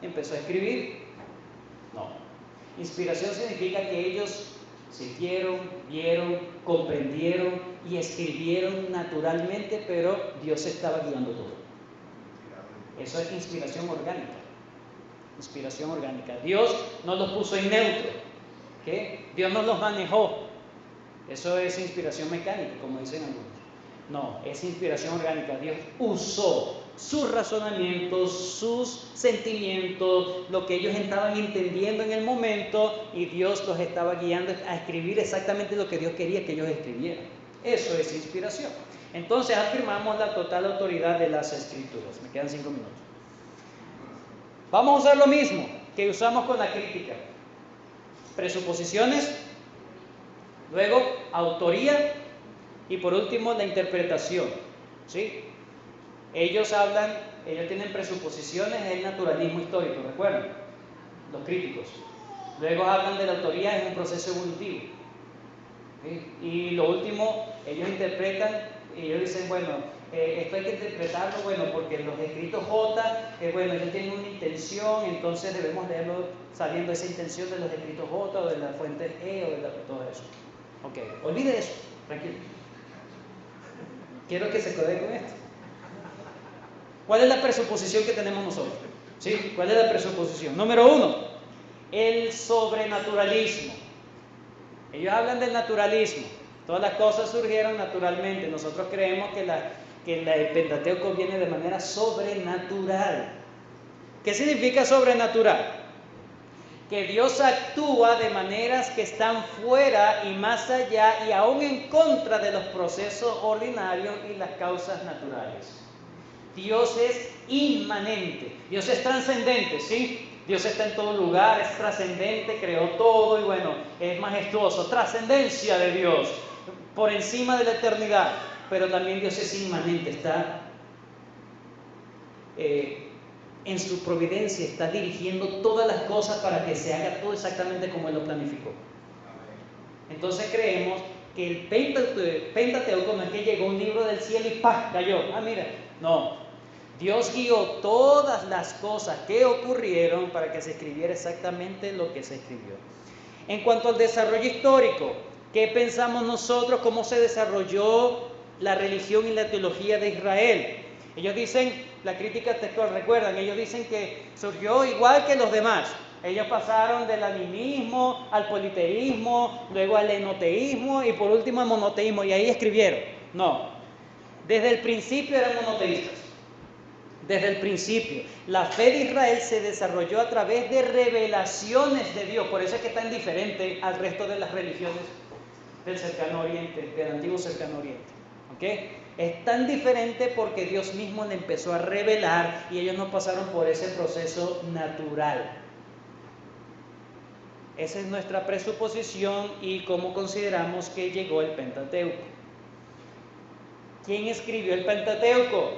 empezó a escribir. No. Inspiración significa que ellos sintieron, vieron, comprendieron y escribieron naturalmente, pero Dios estaba guiando todo. Eso es inspiración orgánica. Inspiración orgánica. Dios no los puso en neutro. ¿Qué? Dios no los manejó. Eso es inspiración mecánica, como dicen algunos. No, es inspiración orgánica. Dios usó sus razonamientos, sus sentimientos, lo que ellos estaban entendiendo en el momento, y Dios los estaba guiando a escribir exactamente lo que Dios quería que ellos escribieran. Eso es inspiración. Entonces afirmamos la total autoridad de las Escrituras. Me quedan 5 minutos. Vamos a usar lo mismo que usamos con la crítica. Presuposiciones, luego autoría y por último la interpretación. ¿Sí? Ellos tienen presuposiciones en el naturalismo histórico, ¿recuerdan? Los críticos. Luego hablan de la autoría en un proceso evolutivo. ¿Sí? Y lo último, ellos interpretan y ellos dicen, bueno, esto hay que interpretarlo, bueno, porque los escritos J, bueno, ellos tienen una intención, entonces debemos leerlo sabiendo esa intención de los escritos J o de las fuentes E o de todo eso. Ok, olvide eso, tranquilo. Quiero que se quede con esto. ¿Cuál es la presuposición que tenemos nosotros? ¿Sí? ¿Cuál es la presuposición? Número 1, el sobrenaturalismo. Ellos hablan del naturalismo. Todas las cosas surgieron naturalmente. Nosotros creemos que el Pentateuco viene de manera sobrenatural. ¿Qué significa sobrenatural? Que Dios actúa de maneras que están fuera y más allá y aún en contra de los procesos ordinarios y las causas naturales. Dios es inmanente, Dios es trascendente, ¿sí? Dios está en todo lugar, es trascendente, creó todo y bueno, es majestuoso, trascendencia de Dios, por encima de la eternidad, pero también Dios es inmanente, está en su providencia, está dirigiendo todas las cosas para que se haga todo exactamente como Él lo planificó. Entonces creemos que el Pentateuco no es que llegó un libro del cielo y ¡pah! Cayó. Mira, no. Dios guió todas las cosas que ocurrieron para que se escribiera exactamente lo que se escribió. En cuanto al desarrollo histórico, ¿qué pensamos nosotros? ¿Cómo se desarrolló la religión y la teología de Israel? Ellos dicen, la crítica textual, recuerdan, ellos dicen que surgió igual que los demás. Ellos pasaron del animismo al politeísmo, luego al enoteísmo y por último al monoteísmo, y ahí escribieron. No, desde el principio eran monoteístas. Desde el principio. La fe de Israel se desarrolló a través de revelaciones de Dios. Por eso es que es tan diferente al resto de las religiones del cercano oriente, del antiguo cercano oriente. ¿Okay? Es tan diferente porque Dios mismo le empezó a revelar y ellos no pasaron por ese proceso natural. Esa es nuestra presuposición y cómo consideramos que llegó el Pentateuco. ¿Quién escribió el Pentateuco?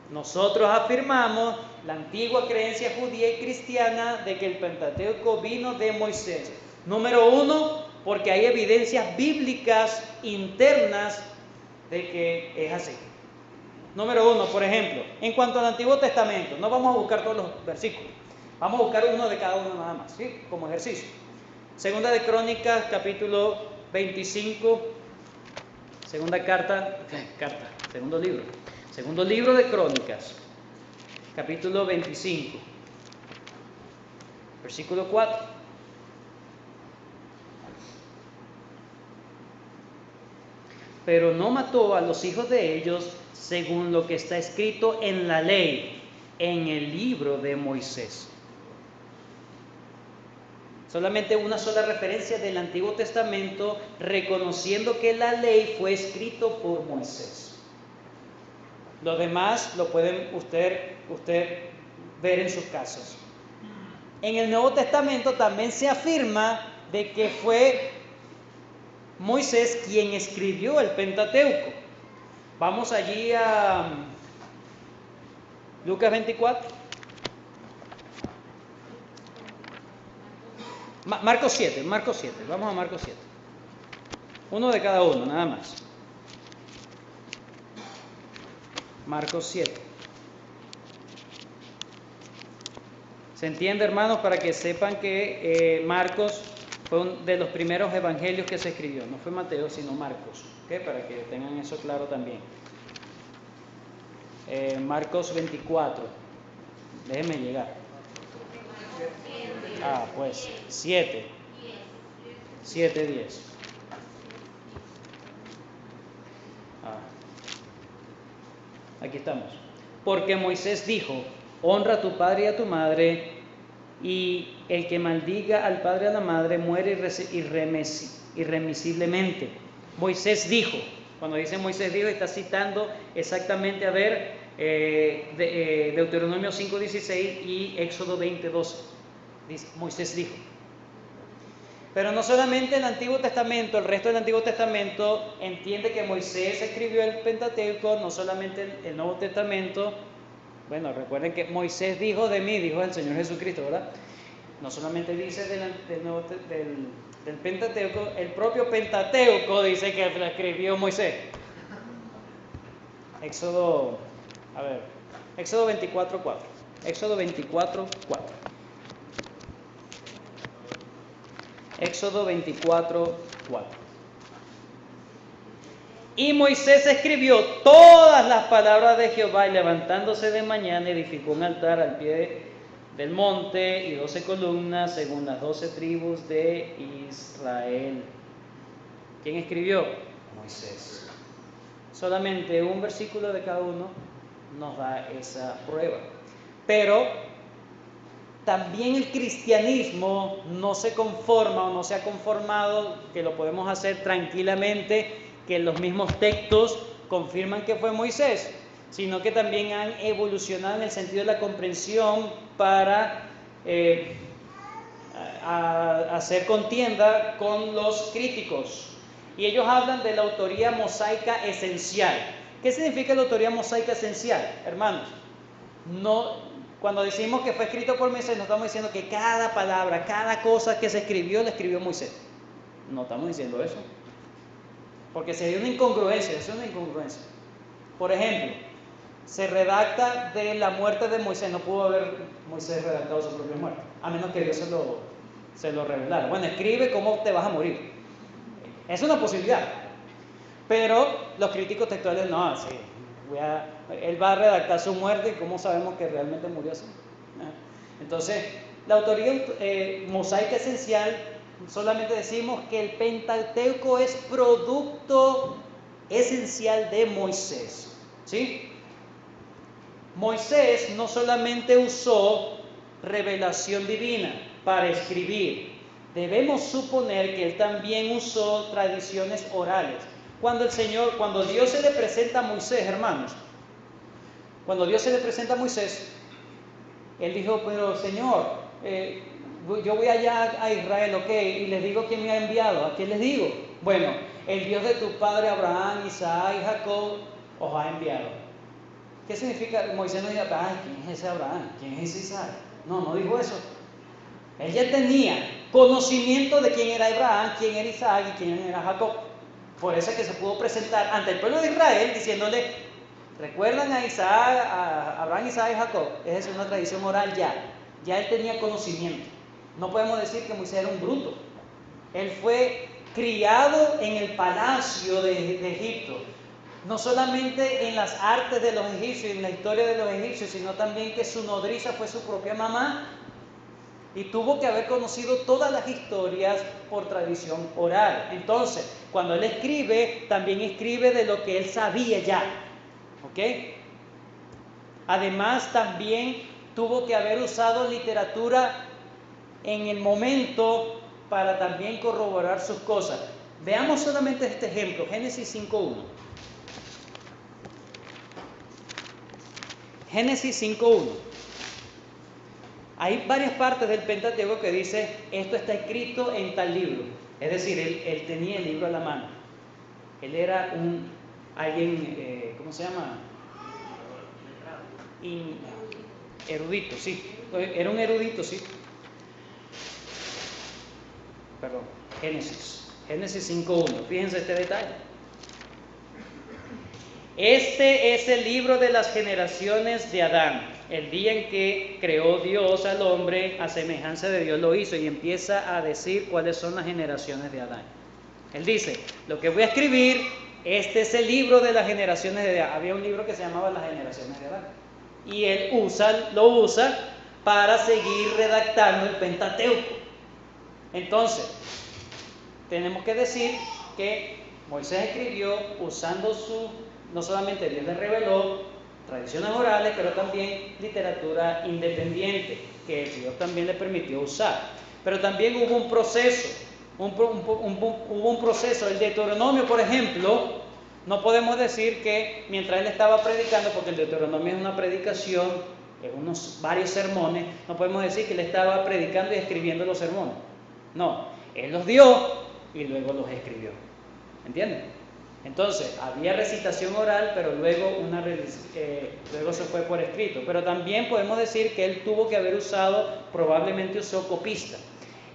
Nosotros afirmamos la antigua creencia judía y cristiana de que el Pentateuco vino de Moisés. Número uno, porque hay evidencias bíblicas internas de que es así. Número uno, por ejemplo, en cuanto al Antiguo Testamento, no vamos a buscar todos los versículos, vamos a buscar uno de cada uno nada más, ¿sí? Como ejercicio. Segunda de Crónicas, capítulo 25, segundo libro de Crónicas, capítulo 25, versículo 4. Pero no mató a los hijos de ellos según lo que está escrito en la ley, en el libro de Moisés. Solamente una sola referencia del Antiguo Testamento reconociendo que la ley fue escrito por Moisés. Lo demás lo pueden usted ver en sus casos. En el Nuevo Testamento también se afirma de que fue Moisés quien escribió el Pentateuco. Vamos allí a Lucas 24. Marcos 7, vamos a Marcos 7. Uno de cada uno, nada más. Marcos 7. ¿Se entiende, hermanos? Para que sepan que Marcos fue uno de los primeros evangelios que se escribió. No fue Mateo, sino Marcos. ¿Okay? Para que tengan eso claro también. Marcos 24. Déjenme llegar. Pues 7. 7:10. Aquí estamos. Porque Moisés dijo: honra a tu padre y a tu madre, y el que maldiga al padre y a la madre muere irremisiblemente. Moisés dijo. Cuando dice Moisés dijo, está citando exactamente, Deuteronomio 5:16 y Éxodo 20:12. Dice, Moisés dijo. Pero no solamente el Antiguo Testamento, el resto del Antiguo Testamento entiende que Moisés escribió el Pentateuco, no solamente el Nuevo Testamento. Bueno, recuerden que Moisés dijo de mí, dijo el Señor Jesucristo, ¿verdad? No solamente dice del Pentateuco, el propio Pentateuco dice que lo escribió Moisés. Éxodo 24:4. Éxodo 24:4. Éxodo 24:4. Y Moisés escribió todas las palabras de Jehová, y levantándose de mañana edificó un altar al pie del monte y 12 columnas según las 12 tribus de Israel. ¿Quién escribió? Moisés. Solamente un versículo de cada uno nos da esa prueba. Pero también el cristianismo no se conforma o no se ha conformado, que lo podemos hacer tranquilamente, que los mismos textos confirman que fue Moisés, sino que también han evolucionado en el sentido de la comprensión para hacer contienda con los críticos. Y ellos hablan de la autoría mosaica esencial. ¿Qué significa la autoría mosaica esencial, hermanos? Cuando decimos que fue escrito por Moisés, no estamos diciendo que cada palabra, cada cosa que se escribió, la escribió Moisés. No estamos diciendo eso. Porque sería una incongruencia, es una incongruencia. Por ejemplo, se redacta de la muerte de Moisés, no pudo haber Moisés redactado su propia muerte, a menos que Dios se lo revelara. Bueno, escribe cómo te vas a morir. Es una posibilidad. Pero los críticos textuales no, sí. Él va a redactar su muerte y cómo sabemos que realmente murió así. Entonces, la autoría mosaica esencial, solamente decimos que el Pentateuco es producto esencial de Moisés. ¿Sí? Moisés no solamente usó revelación divina para escribir, debemos suponer que él también usó tradiciones orales. Cuando Dios se le presenta a Moisés, hermanos, él dijo, pero Señor, yo voy allá a Israel, ok, y les digo quién me ha enviado. ¿A quién les digo? Bueno, el Dios de tu padre Abraham, Isaac y Jacob os ha enviado. ¿Qué significa? Moisés no dijo, ¿quién es ese Abraham? ¿Quién es ese Isaac? No dijo eso. Él ya tenía conocimiento de quién era Abraham, quién era Isaac y quién era Jacob. Por eso es que se pudo presentar ante el pueblo de Israel diciéndole, ¿recuerdan a Isaac, a Abraham, Isaac y Jacob? Esa es una tradición oral ya. Ya él tenía conocimiento. No podemos decir que Moisés era un bruto. Él fue criado en el palacio de Egipto. No solamente en las artes de los egipcios y en la historia de los egipcios, sino también que su nodriza fue su propia mamá. Y tuvo que haber conocido todas las historias por tradición oral. Entonces, cuando él escribe, también escribe de lo que él sabía ya. ¿Ok? Además, también tuvo que haber usado literatura en el momento para también corroborar sus cosas. Veamos solamente este ejemplo, Génesis 5.1. Génesis 5.1. Hay varias partes del Pentateuco que dice, esto está escrito en tal libro. Es decir, él tenía el libro a la mano. Él era alguien, ¿cómo se llama? Erudito, sí. Era un erudito, sí. Perdón, Génesis 5.1. Fíjense este detalle. Este es el libro de las generaciones de Adán. El día en que creó Dios al hombre, a semejanza de Dios lo hizo, y empieza a decir cuáles son las generaciones de Adán. Él dice, lo que voy a escribir, este es el libro de las generaciones de Adán. Había un libro que se llamaba Las generaciones de Adán. Y él lo usa para seguir redactando el Pentateuco. Entonces, tenemos que decir que Moisés escribió usando no solamente Dios le reveló tradiciones orales, pero también literatura independiente, que Dios también le permitió usar. Pero también hubo un proceso, hubo un proceso. El Deuteronomio, por ejemplo, no podemos decir que mientras él estaba predicando, porque el Deuteronomio es una predicación, es varios sermones, no podemos decir que él estaba predicando y escribiendo los sermones. No, él los dio y luego los escribió. ¿Entienden? Entonces, había recitación oral, pero luego se fue por escrito. Pero también podemos decir que él tuvo que haber probablemente usó copista.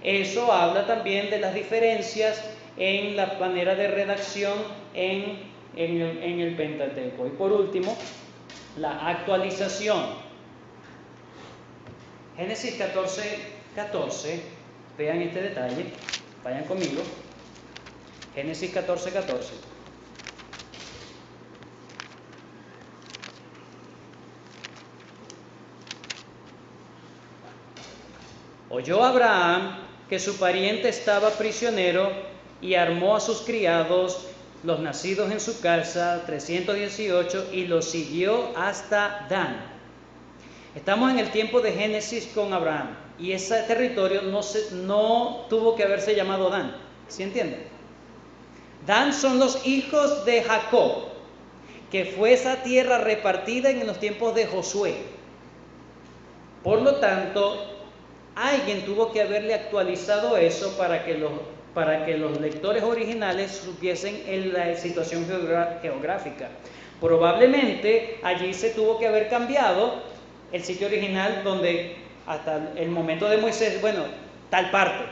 Eso habla también de las diferencias en la manera de redacción en el Pentateuco. Y por último, la actualización. Génesis 14:14, vean este detalle, vayan conmigo. Génesis 14:14. Oyó Abraham que su pariente estaba prisionero y armó a sus criados, los nacidos en su casa, 318, y los siguió hasta Dan. Estamos en el tiempo de Génesis con Abraham y ese territorio no tuvo que haberse llamado Dan. ¿Sí entienden? Dan son los hijos de Jacob, que fue esa tierra repartida en los tiempos de Josué. Por lo tanto, alguien tuvo que haberle actualizado eso para que los lectores originales supiesen en la situación geográfica. Probablemente allí se tuvo que haber cambiado el sitio original donde hasta el momento de Moisés, tal parte.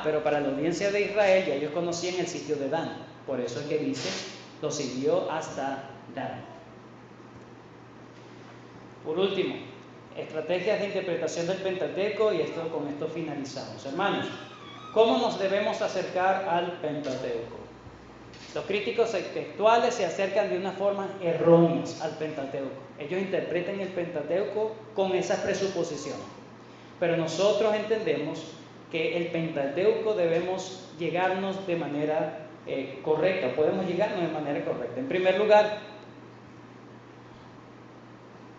Pero para la audiencia de Israel ya ellos conocían el sitio de Dan. Por eso es que dice, lo siguió hasta Dan. Por último, estrategias de interpretación del Pentateuco, y con esto finalizamos. Hermanos, ¿cómo nos debemos acercar al Pentateuco? Los críticos textuales se acercan de una forma errónea al Pentateuco. Ellos interpretan el Pentateuco con esas presuposiciones. Pero nosotros entendemos que el Pentateuco debemos llegarnos de manera correcta, podemos llegarnos de manera correcta. En primer lugar,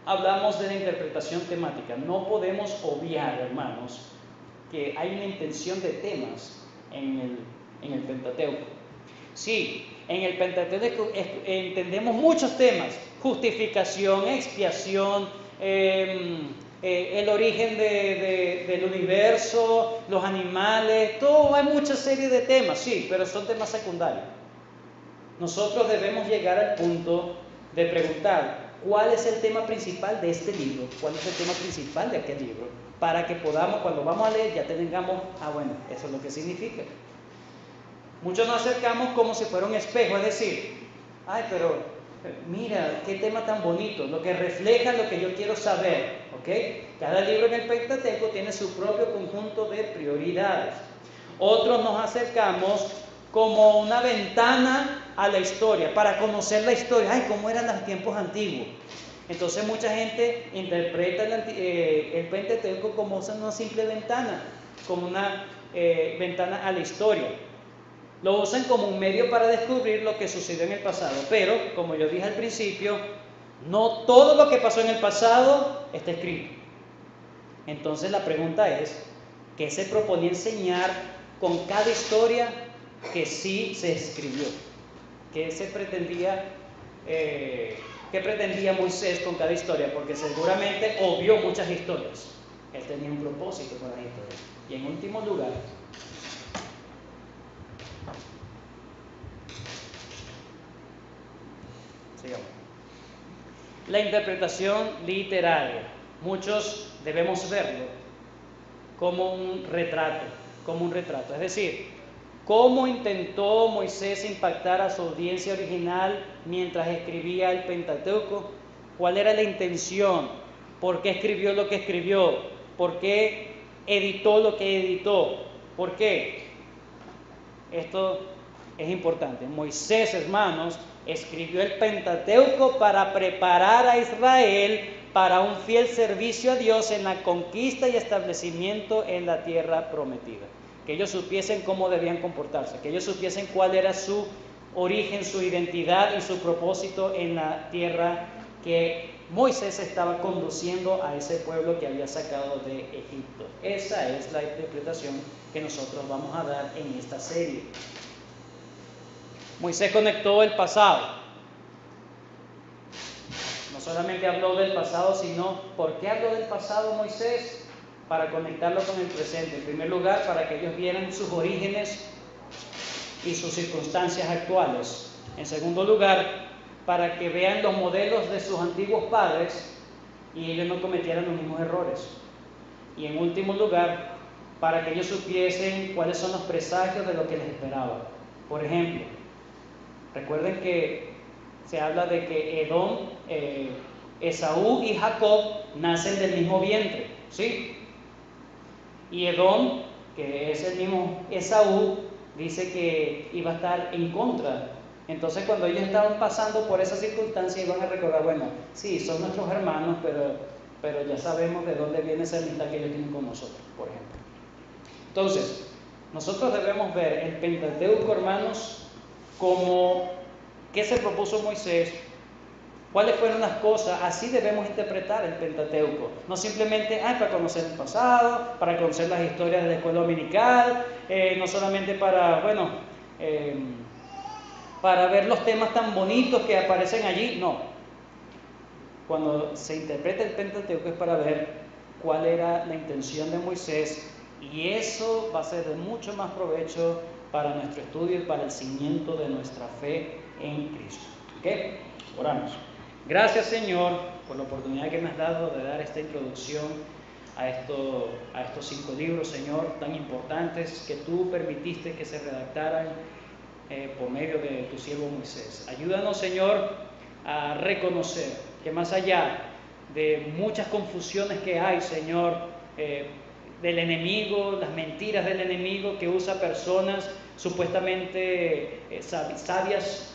hablamos de la interpretación temática. No podemos obviar, hermanos, que hay una intención de temas en el Pentateuco. Sí, en el Pentateuco entendemos muchos temas: justificación, expiación, el origen del universo, los animales, todo, hay mucha serie de temas, sí, pero son temas secundarios. Nosotros debemos llegar al punto de preguntar, ¿cuál es el tema principal de este libro? ¿Cuál es el tema principal de aquel libro? Para que podamos, cuando vamos a leer, ya tengamos, bueno, eso es lo que significa. Muchos nos acercamos como si fuera un espejo, es decir, pero mira, qué tema tan bonito, lo que refleja lo que yo quiero saber, ¿ok? Cada libro en el Pentateuco tiene su propio conjunto de prioridades. Otros nos acercamos como una ventana a la historia, para conocer la historia, cómo eran los tiempos antiguos. Entonces mucha gente interpreta el Pentateuco como una simple ventana, como una ventana a la historia. Lo usan como un medio para descubrir lo que sucedió en el pasado, pero como yo dije al principio, no todo lo que pasó en el pasado está escrito. Entonces la pregunta es, ¿qué se proponía enseñar con cada historia que sí se escribió? ¿Qué pretendía Moisés con cada historia? Porque seguramente obvió muchas historias. Él tenía un propósito con las historias. Y en último lugar, sigamos. La interpretación literaria. Muchos debemos verlo como un retrato. Es decir, ¿cómo intentó Moisés impactar a su audiencia original mientras escribía el Pentateuco? ¿Cuál era la intención? ¿Por qué escribió lo que escribió? ¿Por qué editó lo que editó? ¿Por qué? Esto es importante. Moisés, hermanos, escribió el Pentateuco para preparar a Israel para un fiel servicio a Dios en la conquista y establecimiento en la tierra prometida. Que ellos supiesen cómo debían comportarse, que ellos supiesen cuál era su origen, su identidad y su propósito en la tierra que Moisés estaba conduciendo a ese pueblo que había sacado de Egipto. Esa es la interpretación que nosotros vamos a dar en esta serie. Moisés conectó el pasado. No solamente habló del pasado, sino ¿por qué habló del pasado Moisés? Para conectarlo con el presente. En primer lugar, para que ellos vieran sus orígenes y sus circunstancias actuales. En segundo lugar, para que vean los modelos de sus antiguos padres y ellos no cometieran los mismos errores. Y en último lugar, para que ellos supiesen cuáles son los presagios de lo que les esperaba. Por ejemplo, recuerden que se habla de que Esaú y Jacob nacen del mismo vientre, ¿sí? Y Edom, que es el mismo Esaú, dice que iba a estar en contra. Entonces cuando ellos estaban pasando por esa circunstancia iban a recordar, bueno, sí, son nuestros hermanos, pero ya sabemos de dónde viene esa amistad que ellos tienen con nosotros, por ejemplo. Entonces, nosotros debemos ver el Pentateuco, hermanos, como qué se propuso Moisés, cuáles fueron las cosas. Así debemos interpretar el Pentateuco. No simplemente para conocer el pasado, para conocer las historias de la escuela dominical, no solamente para ver los temas tan bonitos que aparecen allí. No. Cuando se interpreta el Pentateuco es para ver cuál era la intención de Moisés, y eso va a ser de mucho más provecho para nuestro estudio y para el cimiento de nuestra fe en Cristo. ¿Ok? Oramos. Gracias, Señor, por la oportunidad que me has dado de dar esta introducción a estos 5 libros, Señor, tan importantes que tú permitiste que se redactaran por medio de tu siervo Moisés. Ayúdanos, Señor, a reconocer que más allá de muchas confusiones que hay, Señor, del enemigo, las mentiras del enemigo que usa personas supuestamente sabias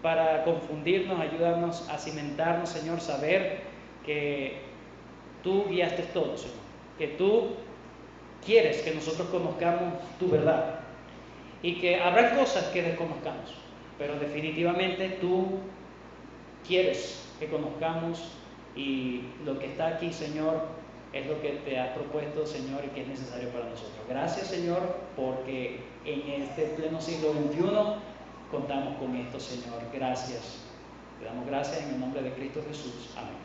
para confundirnos, ayúdanos a cimentarnos, Señor, saber que tú guiaste todo, Señor, que tú quieres que nosotros conozcamos tu verdad y que habrá cosas que desconozcamos, pero definitivamente tú quieres que conozcamos, y lo que está aquí, Señor, es lo que te has propuesto, Señor, y que es necesario para nosotros. Gracias, Señor, porque en este pleno siglo XXI contamos con esto, Señor. Gracias. Te damos gracias en el nombre de Cristo Jesús. Amén.